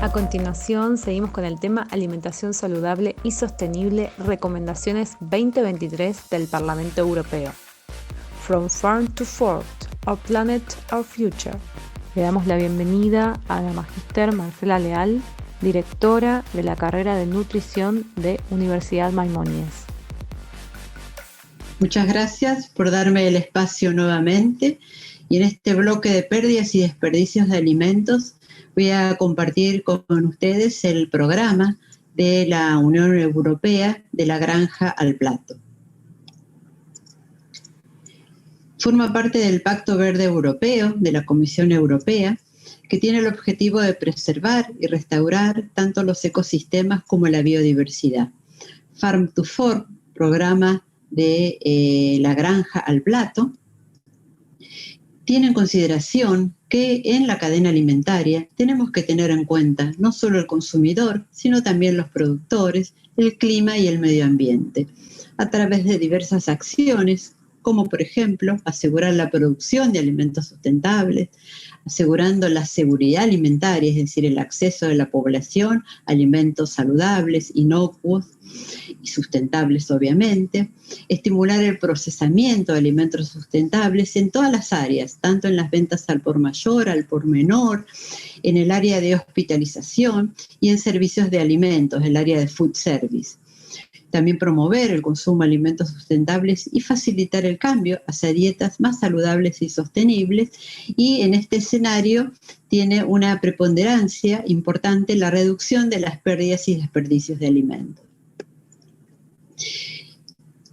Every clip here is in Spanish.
A continuación, seguimos con el tema Alimentación saludable y sostenible, recomendaciones 2023 del Parlamento Europeo. From Farm to Fork, Our Planet, Our Future. Le damos la bienvenida a la Magíster Marcela Leal, directora de la carrera de Nutrición de Universidad Maimónides. Muchas gracias por darme el espacio nuevamente, y en este bloque de pérdidas y desperdicios de alimentos voy a compartir con ustedes el programa de la Unión Europea de la granja al plato. Forma parte del Pacto Verde Europeo de la Comisión Europea, que tiene el objetivo de preservar y restaurar tanto los ecosistemas como la biodiversidad. Farm to Fork, programa de la granja al plato, tiene en consideración que en la cadena alimentaria tenemos que tener en cuenta no solo el consumidor, sino también los productores, el clima y el medio ambiente, a través de diversas acciones, como por ejemplo asegurar la producción de alimentos sustentables, asegurando la seguridad alimentaria, es decir, el acceso de la población a alimentos saludables, inocuos y sustentables, obviamente, estimular el procesamiento de alimentos sustentables en todas las áreas, tanto en las ventas al por mayor, al por menor, en el área de hospitalización y en servicios de alimentos, el área de food service. También promover el consumo de alimentos sustentables y facilitar el cambio hacia dietas más saludables y sostenibles. Y en este escenario tiene una preponderancia importante la reducción de las pérdidas y desperdicios de alimentos.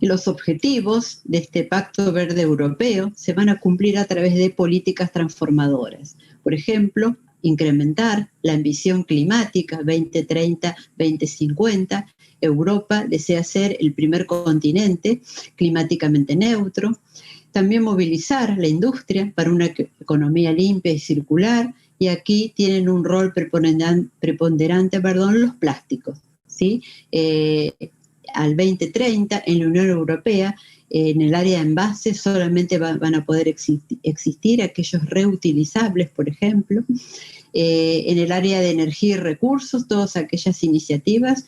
Los objetivos de este Pacto Verde Europeo se van a cumplir a través de políticas transformadoras. Por ejemplo, incrementar la ambición climática 2030-2050. Europa desea ser el primer continente climáticamente neutro. También movilizar la industria para una economía limpia y circular, y aquí tienen un rol preponderante los plásticos, ¿sí? Al 2030 en la Unión Europea, en el área de envases solamente van a poder existir aquellos reutilizables, por ejemplo. En el área de energía y recursos, todas aquellas iniciativas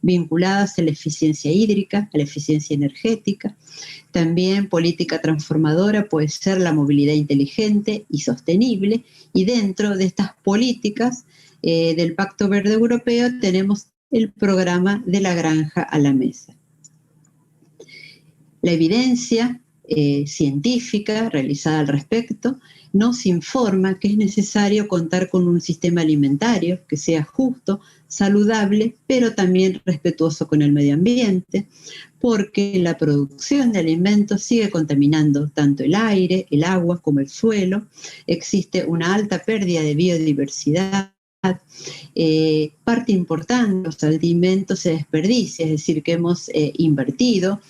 vinculadas a la eficiencia hídrica, a la eficiencia energética. También política transformadora puede ser la movilidad inteligente y sostenible, y dentro de estas políticas del Pacto Verde Europeo tenemos el programa de la granja a la mesa. La evidencia científica realizada al respecto nos informa que es necesario contar con un sistema alimentario que sea justo, saludable, pero también respetuoso con el medio ambiente, porque la producción de alimentos sigue contaminando tanto el aire, el agua como el suelo. Existe una alta pérdida de biodiversidad. Parte importante de los alimentos se desperdicia, es decir, que hemos invertido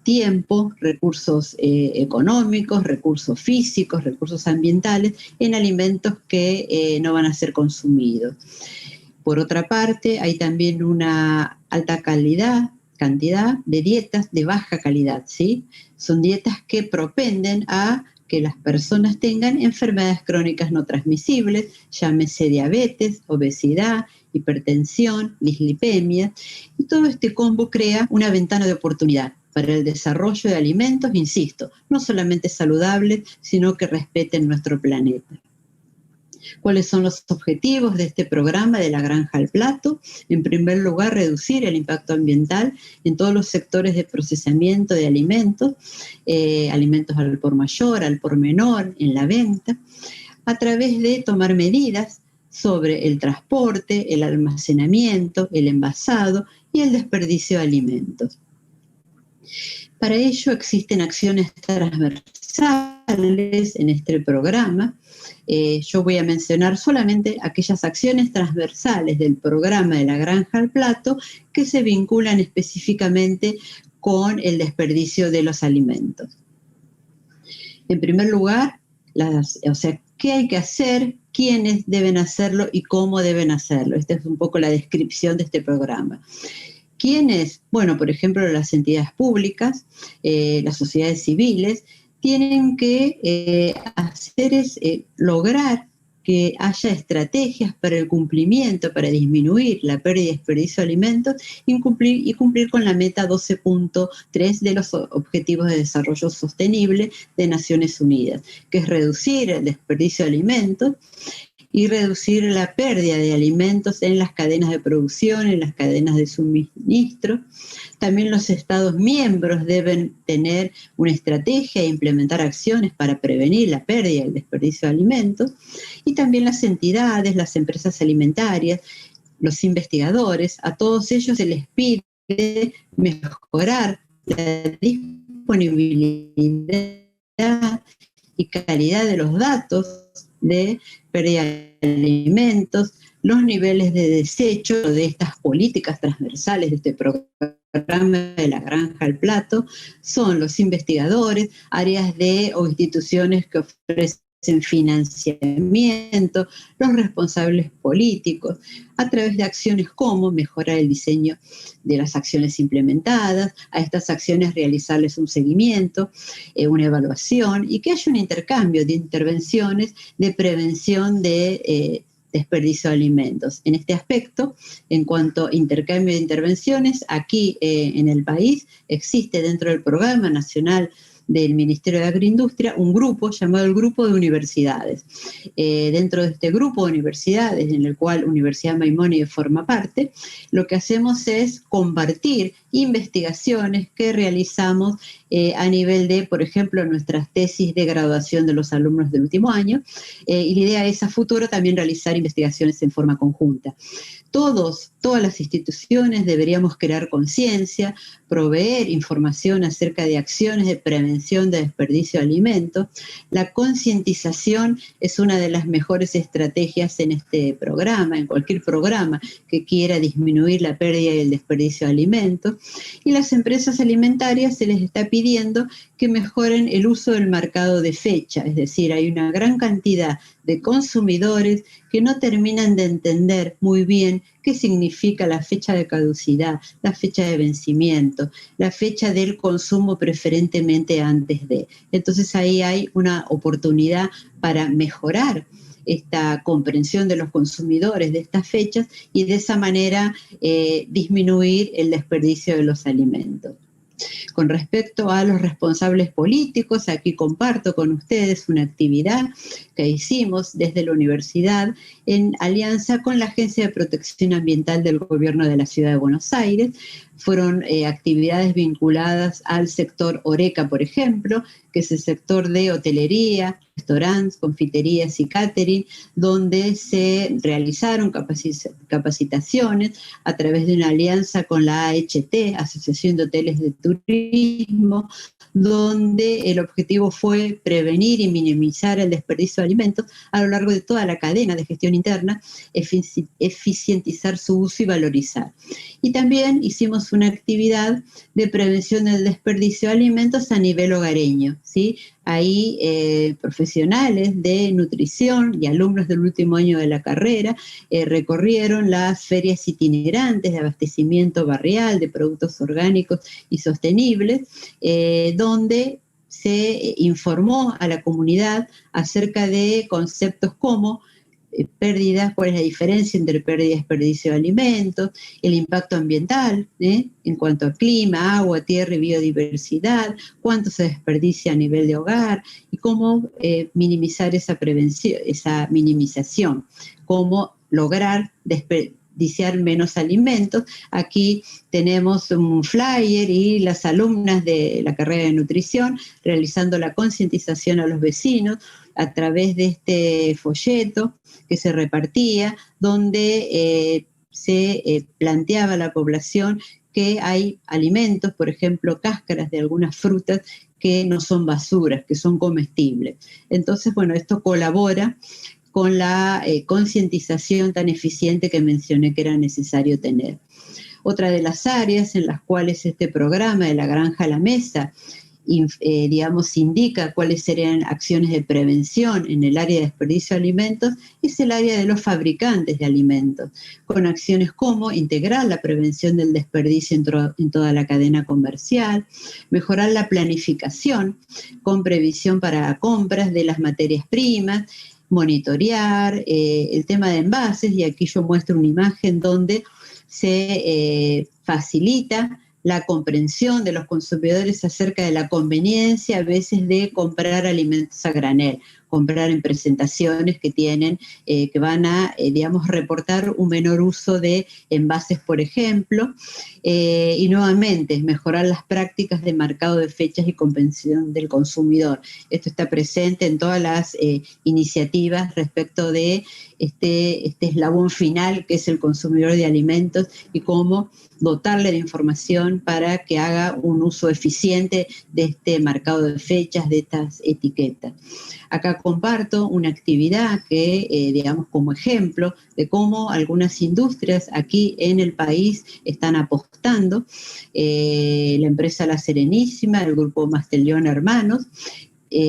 tiempo, recursos económicos, recursos físicos, recursos ambientales en alimentos que no van a ser consumidos. Por otra parte, hay también una alta cantidad de dietas de baja calidad, ¿sí? Son dietas que propenden a que las personas tengan enfermedades crónicas no transmisibles, llámese diabetes, obesidad, hipertensión, dislipemia, y todo este combo crea una ventana de oportunidad para el desarrollo de alimentos, insisto, no solamente saludables, sino que respeten nuestro planeta. ¿Cuáles son los objetivos de este programa de la granja al plato? En primer lugar, reducir el impacto ambiental en todos los sectores de procesamiento de alimentos, alimentos al por mayor, al por menor, en la venta, a través de tomar medidas sobre el transporte, el almacenamiento, el envasado y el desperdicio de alimentos. Para ello existen acciones transversales en este programa. Yo voy a mencionar solamente aquellas acciones transversales del programa de la granja al plato que se vinculan específicamente con el desperdicio de los alimentos. En primer lugar, ¿qué hay que hacer? ¿Quiénes deben hacerlo y cómo deben hacerlo? Esta es un poco la descripción de este programa. ¿Quiénes? Bueno, por ejemplo, las entidades públicas, las sociedades civiles, tienen que lograr que haya estrategias para el cumplimiento, para disminuir la pérdida y desperdicio de alimentos y cumplir con la meta 12.3 de los Objetivos de Desarrollo Sostenible de Naciones Unidas, que es reducir el desperdicio de alimentos y reducir la pérdida de alimentos en las cadenas de producción, en las cadenas de suministro. También los Estados miembros deben tener una estrategia e implementar acciones para prevenir la pérdida y el desperdicio de alimentos. Y también las entidades, las empresas alimentarias, los investigadores, a todos ellos se les pide mejorar la disponibilidad y calidad de los datos de pérdida de alimentos, los niveles de desecho de estas políticas transversales de este programa de la granja al plato, son los investigadores, áreas o instituciones que ofrecen financiamiento, los responsables políticos, a través de acciones como mejorar el diseño de las acciones implementadas, a estas acciones realizarles un seguimiento, una evaluación y que haya un intercambio de intervenciones de prevención de desperdicio de alimentos. En este aspecto, en cuanto a intercambio de intervenciones, aquí en el país existe dentro del Programa Nacional del Ministerio de Agroindustria un grupo llamado el Grupo de Universidades. Dentro de este grupo de universidades, en el cual Universidad Maimónides forma parte, lo que hacemos es compartir investigaciones que realizamos a nivel de, por ejemplo, nuestras tesis de graduación de los alumnos del último año, y la idea es a futuro también realizar investigaciones en forma conjunta. Todas las instituciones deberíamos crear conciencia, proveer información acerca de acciones de prevención de desperdicio de alimentos. La concientización es una de las mejores estrategias en este programa, en cualquier programa que quiera disminuir la pérdida y el desperdicio de alimentos. Y las empresas alimentarias se les está pidiendo que mejoren el uso del marcado de fecha, es decir, hay una gran cantidad de consumidores que no terminan de entender muy bien qué significa la fecha de caducidad, la fecha de vencimiento, la fecha del consumo preferentemente antes de. Entonces ahí hay una oportunidad para mejorar esta comprensión de los consumidores de estas fechas y de esa manera disminuir el desperdicio de los alimentos. Con respecto a los responsables políticos, aquí comparto con ustedes una actividad que hicimos desde la universidad en alianza con la Agencia de Protección Ambiental del Gobierno de la Ciudad de Buenos Aires. Fueron actividades vinculadas al sector Horeca, por ejemplo, que es el sector de hotelería, restaurantes, confiterías y catering, donde se realizaron capacitaciones a través de una alianza con la AHT, Asociación de Hoteles de Turismo, donde el objetivo fue prevenir y minimizar el desperdicio de alimentos a lo largo de toda la cadena de gestión interna, eficientizar su uso y valorizar. Y también hicimos una actividad de prevención del desperdicio de alimentos a nivel hogareño, ¿sí? Ahí profesionales de nutrición y alumnos del último año de la carrera recorrieron las ferias itinerantes de abastecimiento barrial de productos orgánicos y sostenibles, donde se informó a la comunidad acerca de conceptos como pérdidas, cuál es la diferencia entre pérdida y desperdicio de alimentos, el impacto ambiental, en cuanto a clima, agua, tierra y biodiversidad, cuánto se desperdicia a nivel de hogar y cómo minimizar esa prevención, esa minimización, cómo lograr desperdiciar menos alimentos. Aquí tenemos un flyer y las alumnas de la carrera de nutrición realizando la concientización a los vecinos a través de este folleto que se repartía, donde se planteaba a la población que hay alimentos, por ejemplo, cáscaras de algunas frutas que no son basuras, que son comestibles. Entonces, bueno, esto colabora con la concientización tan eficiente que mencioné que era necesario tener. Otra de las áreas en las cuales este programa de la granja a la mesa indica cuáles serían acciones de prevención en el área de desperdicio de alimentos, es el área de los fabricantes de alimentos, con acciones como integrar la prevención del desperdicio en toda la cadena comercial, mejorar la planificación con previsión para compras de las materias primas, monitorear el tema de envases, y aquí yo muestro una imagen donde se facilita la comprensión de los consumidores acerca de la conveniencia a veces de comprar alimentos a granel, comprar en presentaciones que tienen, que van a, digamos, reportar un menor uso de envases, por ejemplo, y nuevamente mejorar las prácticas de marcado de fechas y comprensión del consumidor. Esto está presente en todas las iniciativas respecto de este eslabón final que es el consumidor de alimentos y cómo dotarle de información para que haga un uso eficiente de este marcado de fechas, de estas etiquetas. Acá comparto una actividad que, digamos, como ejemplo de cómo algunas industrias aquí en el país están apostando. La empresa La Serenísima, el grupo Mastellón Hermanos,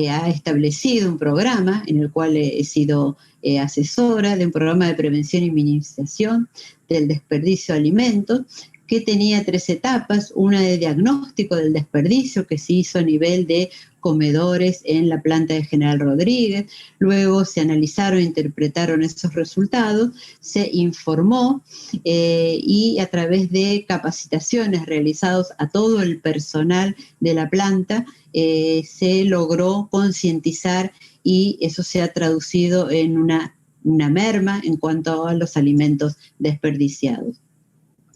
ha establecido un programa en el cual he sido asesora de un programa de prevención y minimización del desperdicio de alimentos, que tenía 3 etapas, una de diagnóstico del desperdicio que se hizo a nivel de comedores en la planta de General Rodríguez, luego se analizaron e interpretaron esos resultados, se informó y a través de capacitaciones realizadas a todo el personal de la planta se logró concientizar y eso se ha traducido en una merma en cuanto a los alimentos desperdiciados.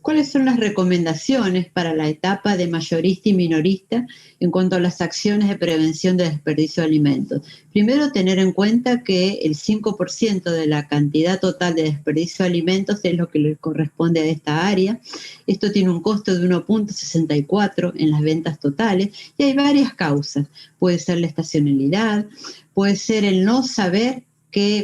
¿Cuáles son las recomendaciones para la etapa de mayorista y minorista en cuanto a las acciones de prevención de desperdicio de alimentos? Primero, tener en cuenta que el 5% de la cantidad total de desperdicio de alimentos es lo que le corresponde a esta área. Esto tiene un costo de 1.64 en las ventas totales y hay varias causas. Puede ser la estacionalidad, puede ser el no saber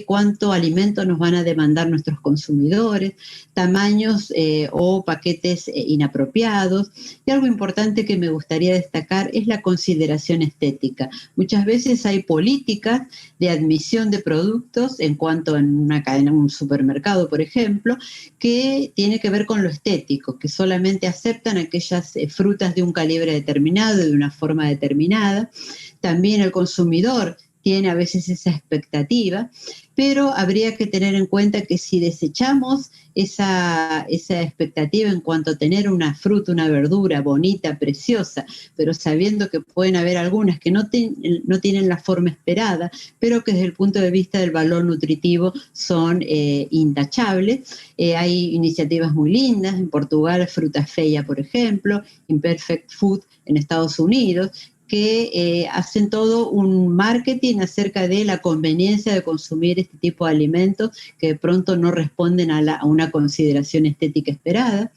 cuánto alimento nos van a demandar nuestros consumidores, tamaños o paquetes inapropiados. Y algo importante que me gustaría destacar es la consideración estética. Muchas veces hay políticas de admisión de productos en cuanto en una cadena, un supermercado, por ejemplo, que tiene que ver con lo estético, que solamente aceptan aquellas frutas de un calibre determinado, de una forma determinada. También el consumidor tiene a veces esa expectativa, pero habría que tener en cuenta que si desechamos esa expectativa en cuanto a tener una fruta, una verdura bonita, preciosa, pero sabiendo que pueden haber algunas que no tienen la forma esperada, pero que desde el punto de vista del valor nutritivo son intachables. Hay iniciativas muy lindas, en Portugal, Fruta Feia, por ejemplo, Imperfect Food en Estados Unidos, que hacen todo un marketing acerca de la conveniencia de consumir este tipo de alimentos que de pronto no responden a una consideración estética esperada.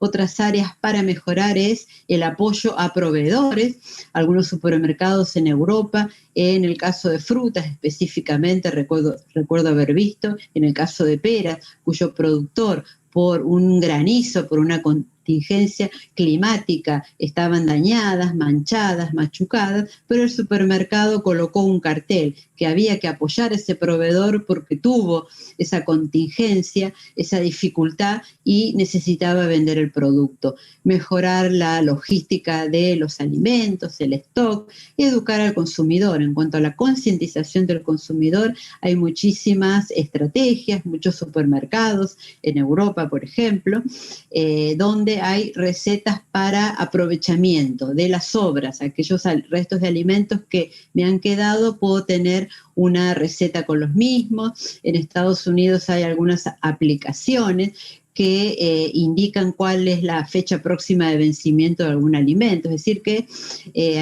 Otras áreas para mejorar es el apoyo a proveedores. Algunos supermercados en Europa, en el caso de frutas específicamente, recuerdo haber visto, en el caso de peras, cuyo productor por un granizo, por una contingencia climática, estaban dañadas, manchadas, machucadas, pero el supermercado colocó un cartel que había que apoyar a ese proveedor porque tuvo esa contingencia, esa dificultad y necesitaba vender el producto. Mejorar la logística de los alimentos, el stock, y educar al consumidor. En cuanto a la concientización del consumidor, hay muchísimas estrategias, muchos supermercados en Europa, por ejemplo, donde hay recetas para aprovechamiento de las sobras, aquellos restos de alimentos que me han quedado, puedo tener una receta con los mismos. En Estados Unidos hay algunas aplicaciones que indican cuál es la fecha próxima de vencimiento de algún alimento. Es decir que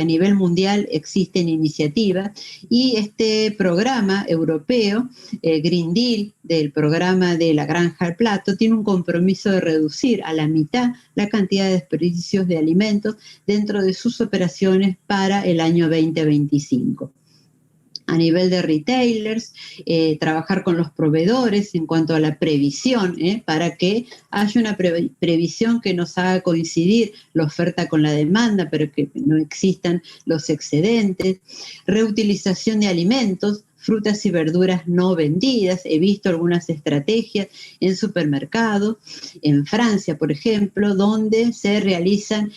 a nivel mundial existen iniciativas y este programa europeo, Green Deal, del programa de la granja al plato, tiene un compromiso de reducir a la mitad la cantidad de desperdicios de alimentos dentro de sus operaciones para el año 2025. A nivel de retailers, trabajar con los proveedores en cuanto a la previsión, para que haya una previsión que nos haga coincidir la oferta con la demanda, pero que no existan los excedentes. Reutilización de alimentos, frutas y verduras no vendidas. He visto algunas estrategias en supermercados, en Francia, por ejemplo, donde se realizan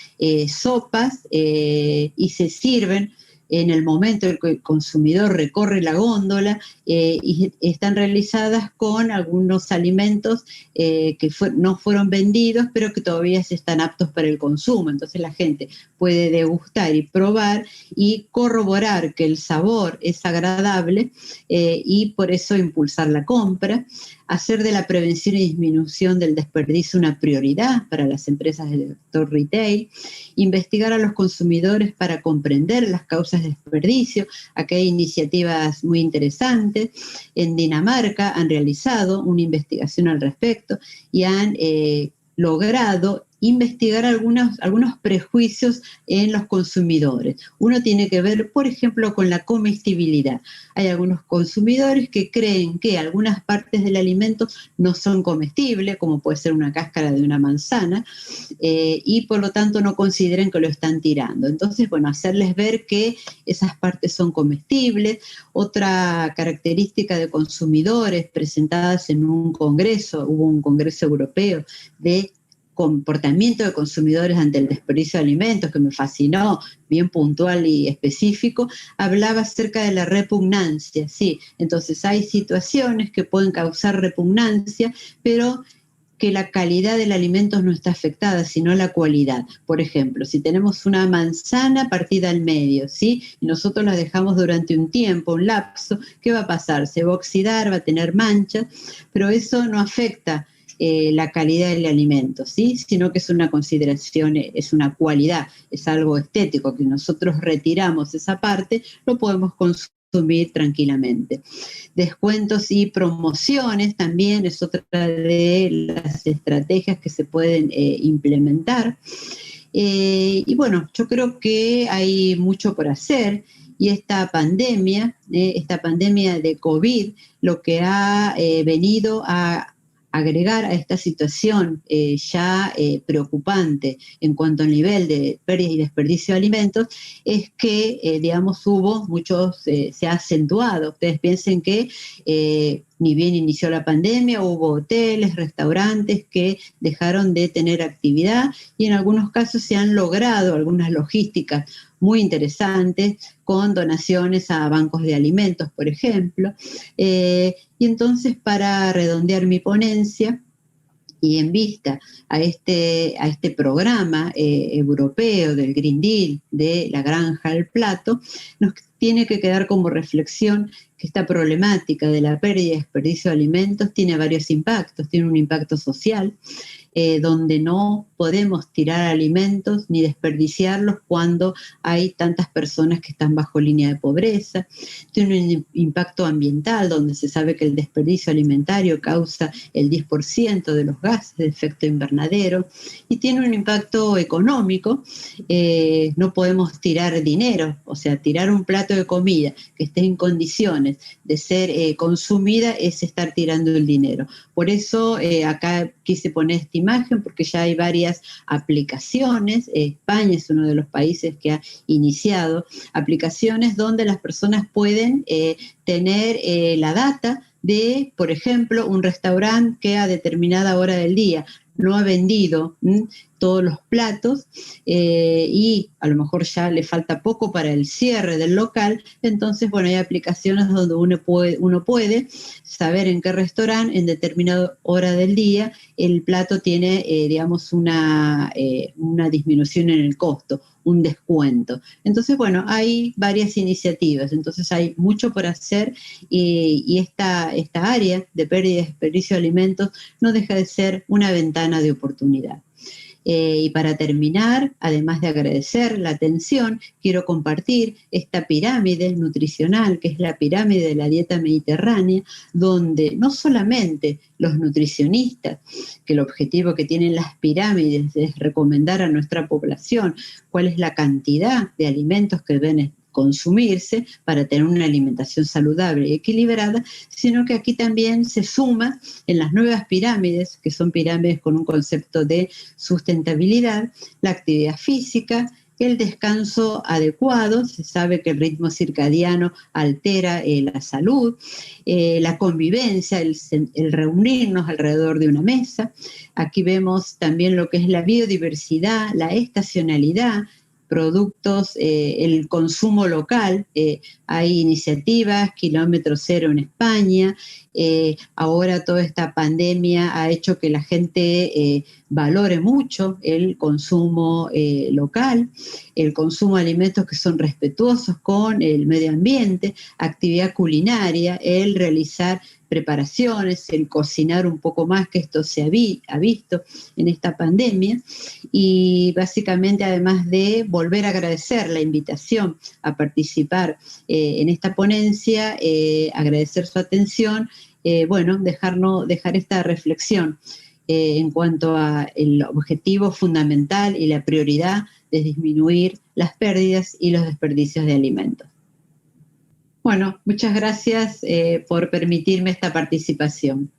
sopas y se sirven en el momento en que el consumidor recorre la góndola, y están realizadas con algunos alimentos que no fueron vendidos, pero que todavía están aptos para el consumo. Entonces la gente puede degustar y probar y corroborar que el sabor es agradable, y por eso impulsar la compra. Hacer de la prevención y disminución del desperdicio una prioridad para las empresas del sector retail, investigar a los consumidores para comprender las causas de desperdicio. Acá hay iniciativas muy interesantes. En Dinamarca han realizado una investigación al respecto y han logrado investigar algunos prejuicios en los consumidores. Uno tiene que ver, por ejemplo, con la comestibilidad. Hay algunos consumidores que creen que algunas partes del alimento no son comestibles, como puede ser una cáscara de una manzana, y por lo tanto no consideran que lo están tirando. Entonces, bueno, hacerles ver que esas partes son comestibles. Otra característica de consumidores presentadas en un congreso, hubo un congreso europeo de comportamiento de consumidores ante el desperdicio de alimentos, que me fascinó, bien puntual y específico, hablaba acerca de la repugnancia, sí. Entonces hay situaciones que pueden causar repugnancia, pero que la calidad del alimento no está afectada, sino la cualidad. Por ejemplo, si tenemos una manzana partida al medio, ¿sí? Y nosotros la dejamos durante un tiempo, un lapso, ¿qué va a pasar? Se va a oxidar, va a tener manchas, pero eso no afecta la calidad del alimento, ¿sí? Sino que es una consideración, es una cualidad, es algo estético, que nosotros retiramos esa parte, lo podemos consumir tranquilamente. Descuentos y promociones también es otra de las estrategias que se pueden implementar. Y bueno, yo creo que hay mucho por hacer. Y esta pandemia de COVID, lo que ha venido a agregar a esta situación ya preocupante en cuanto al nivel de pérdida y desperdicio de alimentos, es que, digamos, se ha acentuado. Ustedes piensen que ni bien inició la pandemia, hubo hoteles, restaurantes que dejaron de tener actividad y en algunos casos se han logrado algunas logísticas muy interesantes con donaciones a bancos de alimentos, por ejemplo. Y entonces, para redondear mi ponencia, y en vista a este programa europeo del Green Deal, de la granja al plato, nos tiene que quedar como reflexión que esta problemática de la pérdida y desperdicio de alimentos tiene varios impactos. Tiene un impacto social, donde no podemos tirar alimentos ni desperdiciarlos cuando hay tantas personas que están bajo línea de pobreza. Tiene un impacto ambiental, donde se sabe que el desperdicio alimentario causa el 10% de los gases de efecto invernadero, y tiene un impacto económico. No podemos tirar dinero, o sea, tirar un plato de comida que esté en condiciones de ser consumida es estar tirando el dinero. Por eso acá quise poner esta imagen, porque ya hay varias aplicaciones. España es uno de los países que ha iniciado aplicaciones donde las personas pueden tener la data de, por ejemplo, un restaurante que a determinada hora del día no ha vendido todos los platos y a lo mejor ya le falta poco para el cierre del local. Entonces, bueno, hay aplicaciones donde uno puede saber en qué restaurante en determinada hora del día el plato tiene, digamos, una disminución en el costo, un descuento. Entonces, bueno, hay varias iniciativas, entonces hay mucho por hacer y esta área de pérdida y desperdicio de alimentos no deja de ser una ventana de oportunidad. Y para terminar, además de agradecer la atención, quiero compartir esta pirámide nutricional, que es la pirámide de la dieta mediterránea, donde no solamente los nutricionistas, que el objetivo que tienen las pirámides es recomendar a nuestra población cuál es la cantidad de alimentos que deben consumirse para tener una alimentación saludable y equilibrada, sino que aquí también se suma en las nuevas pirámides, que son pirámides con un concepto de sustentabilidad, la actividad física, el descanso adecuado. Se sabe que el ritmo circadiano altera la salud, la convivencia, el reunirnos alrededor de una mesa. Aquí vemos también lo que es la biodiversidad, la estacionalidad, productos, el consumo local. Hay iniciativas, kilómetro cero en España. Ahora toda esta pandemia ha hecho que la gente valore mucho el consumo local, el consumo de alimentos que son respetuosos con el medio ambiente, actividad culinaria, el realizar preparaciones, el cocinar un poco más, que esto se ha visto en esta pandemia. Y básicamente, además de volver a agradecer la invitación a participar en esta ponencia, agradecer su atención, dejar esta reflexión en cuanto al objetivo fundamental y la prioridad de disminuir las pérdidas y los desperdicios de alimentos. Bueno, muchas gracias por permitirme esta participación.